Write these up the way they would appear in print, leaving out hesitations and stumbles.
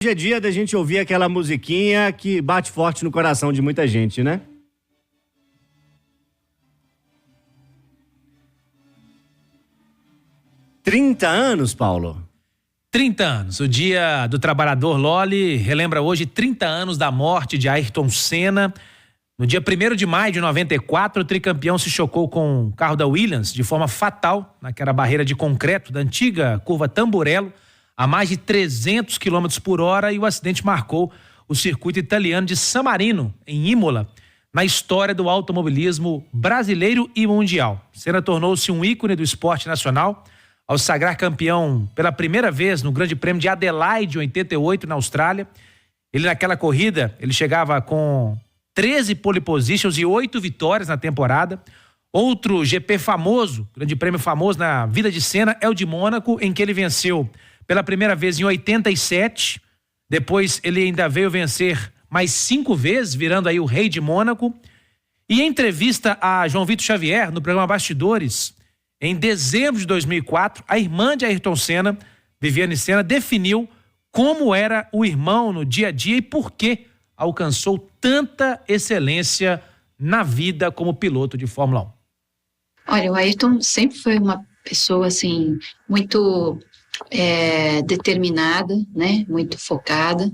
Hoje é dia da gente ouvir aquela musiquinha que bate forte no coração de muita gente, né? $30, Paulo? 30 anos. O Dia do Trabalhador Loli relembra hoje 30 anos da morte de Ayrton Senna. No dia 1º de maio de 94, o tricampeão se chocou com o carro da Williams de forma fatal naquela barreira de concreto da antiga curva Tamburello a mais de 300 km por hora, e o acidente marcou o circuito italiano de San Marino, em Imola, na história do automobilismo brasileiro e mundial. Senna tornou-se um ícone do esporte nacional ao se sagrar campeão pela primeira vez no Grande Prêmio de Adelaide, em 88, na Austrália. Ele, naquela corrida, ele chegava com 13 pole positions e 8 vitórias na temporada. Outro GP famoso, Grande Prêmio famoso na vida de Senna, é o de Mônaco, em que ele venceu pela primeira vez em 87. Depois ele ainda veio vencer mais 5 vezes, virando aí o rei de Mônaco. E em entrevista a João Vitor Xavier, no programa Bastidores, em dezembro de 2004, a irmã de Ayrton Senna, Viviane Senna, definiu como era o irmão no dia a dia e por que alcançou tanta excelência na vida como piloto de Fórmula 1. Olha, o Ayrton sempre foi uma pessoa, assim, muito determinada, né? Muito focada,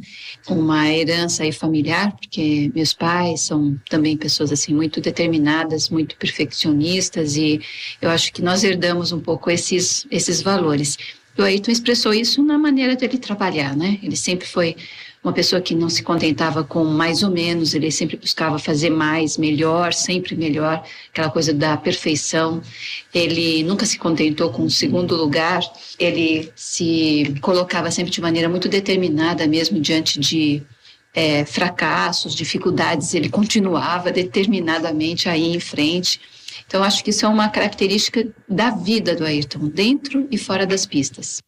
uma herança aí familiar, porque meus pais são também pessoas, assim, muito determinadas, muito perfeccionistas, e eu acho que nós herdamos um pouco esses valores. O Ayrton expressou isso na maneira dele trabalhar, né? Ele sempre foi uma pessoa que não se contentava com mais ou menos, ele sempre buscava fazer mais, melhor, sempre melhor, aquela coisa da perfeição. Ele nunca se contentou com o segundo lugar, ele se colocava sempre de maneira muito determinada mesmo diante de fracassos, dificuldades, ele continuava determinadamente a ir em frente. Então, acho que isso é uma característica da vida do Ayrton, dentro e fora das pistas.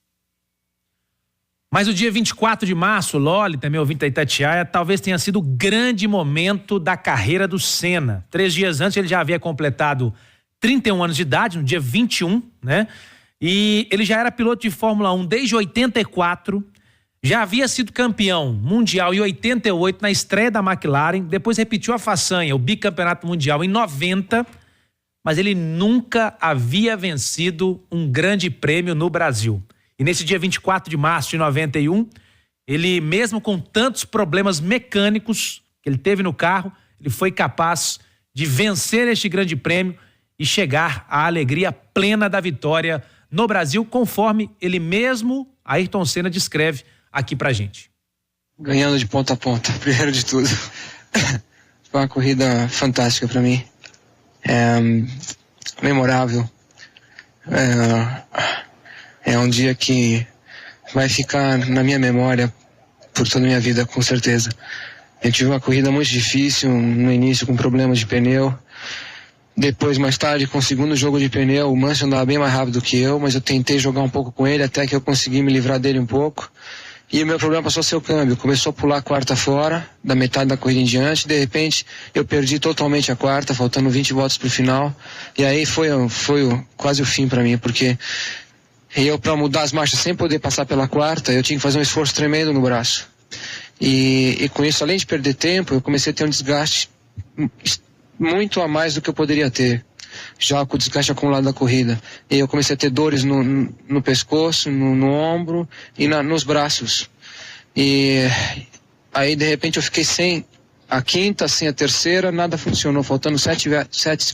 Mas o dia 24 de março, Loli, também ouvinte da Itatiaia, talvez tenha sido o grande momento da carreira do Senna. 3 dias antes ele já havia completado 31 anos de idade, no dia 21, né? E ele já era piloto de Fórmula 1 desde 84, já havia sido campeão mundial em 88 na estreia da McLaren, depois repetiu a façanha, o bicampeonato mundial em 90, mas ele nunca havia vencido um grande prêmio no Brasil. E nesse dia 24 de março de 91, ele, mesmo com tantos problemas mecânicos que ele teve no carro, ele foi capaz de vencer este grande prêmio e chegar à alegria plena da vitória no Brasil, conforme ele mesmo, Ayrton Senna, descreve aqui pra gente. Ganhando de ponta a ponta, primeiro de tudo. Foi uma corrida fantástica pra mim. Memorável. É um dia que vai ficar na minha memória por toda a minha vida, com certeza. Eu tive uma corrida muito difícil no início, com problemas de pneu. Depois, mais tarde, com o segundo jogo de pneu, o Mansell andava bem mais rápido que eu, mas eu tentei jogar um pouco com ele até que eu consegui me livrar dele um pouco. E o meu problema passou a ser o câmbio. Começou a pular a quarta fora, da metade da corrida em diante. De repente, eu perdi totalmente a quarta, faltando 20 voltas para o final. E aí foi quase o fim para mim, porque eu, para mudar as marchas sem poder passar pela quarta, eu tinha que fazer um esforço tremendo no braço. E com isso, além de perder tempo, eu comecei a ter um desgaste muito a mais do que eu poderia ter, já com o desgaste acumulado da corrida. E eu comecei a ter dores no pescoço, no ombro e nos braços. E aí, de repente, eu fiquei sem a quinta, sem a terceira, nada funcionou, faltando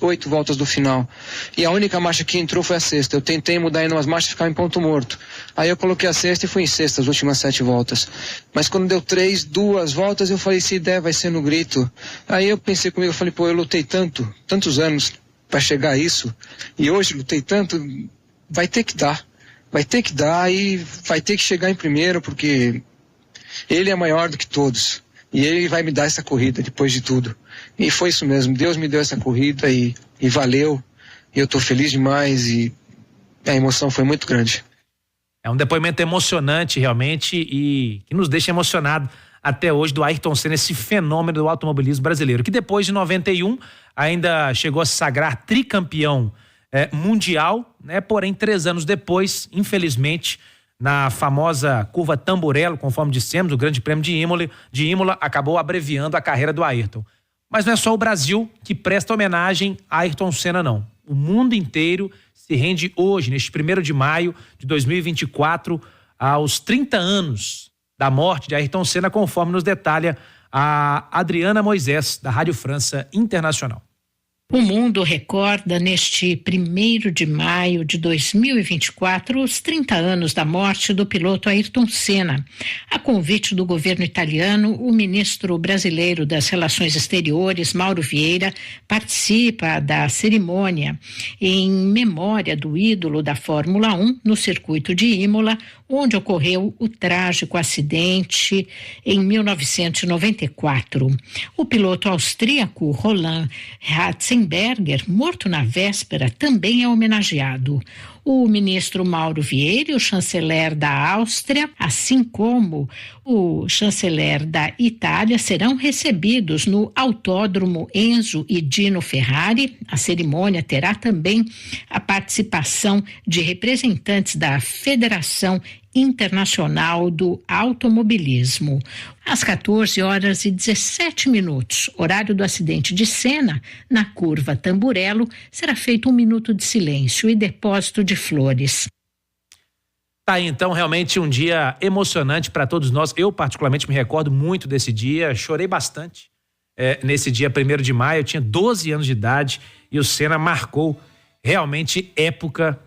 8 voltas do final. E a única marcha que entrou foi a sexta. Eu tentei mudar ainda umas marchas e ficava em ponto morto. Aí eu coloquei a sexta e fui em sexta as últimas 7 voltas. Mas quando deu 2 voltas, eu falei, se der, vai ser no grito. Aí eu pensei comigo, eu falei, pô, eu lutei tantos anos para chegar a isso, e hoje lutei tanto, vai ter que dar e vai ter que chegar em primeiro, porque ele é maior do que todos. E ele vai me dar essa corrida depois de tudo. E foi isso mesmo. Deus me deu essa corrida e valeu. E eu tô feliz demais e a emoção foi muito grande. É um depoimento emocionante realmente e que nos deixa emocionado até hoje do Ayrton Senna, esse fenômeno do automobilismo brasileiro, que depois de 91 ainda chegou a se sagrar tricampeão mundial, né? Porém, 3 anos depois, infelizmente, na famosa curva Tamburello, conforme dissemos, o Grande Prêmio de Imola acabou abreviando a carreira do Ayrton. Mas não é só o Brasil que presta homenagem a Ayrton Senna, não. O mundo inteiro se rende hoje, neste 1º de maio de 2024, aos 30 anos da morte de Ayrton Senna, conforme nos detalha a Adriana Moisés, da Rádio França Internacional. O mundo recorda neste 1º de maio de 2024 os 30 anos da morte do piloto Ayrton Senna. A convite do governo italiano, o ministro brasileiro das Relações Exteriores, Mauro Vieira, participa da cerimônia em memória do ídolo da Fórmula 1 no circuito de Imola, onde ocorreu o trágico acidente em 1994. O piloto austríaco Roland Ratzenberger, morto na véspera, também é homenageado. O ministro Mauro Vieira e o chanceler da Áustria, assim como o chanceler da Itália, serão recebidos no Autódromo Enzo e Dino Ferrari. A cerimônia terá também a participação de representantes da Federação Internacional do Automobilismo. Às 14h17, horário do acidente de Senna, na curva Tamburello, será feito 1 minuto de silêncio e depósito de flores. Tá aí, então, realmente um dia emocionante para todos nós. Eu, particularmente, me recordo muito desse dia, chorei bastante nesse dia 1º de maio. Eu tinha 12 anos de idade e o Senna marcou realmente época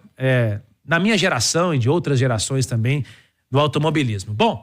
na minha geração e de outras gerações também do automobilismo. Bom,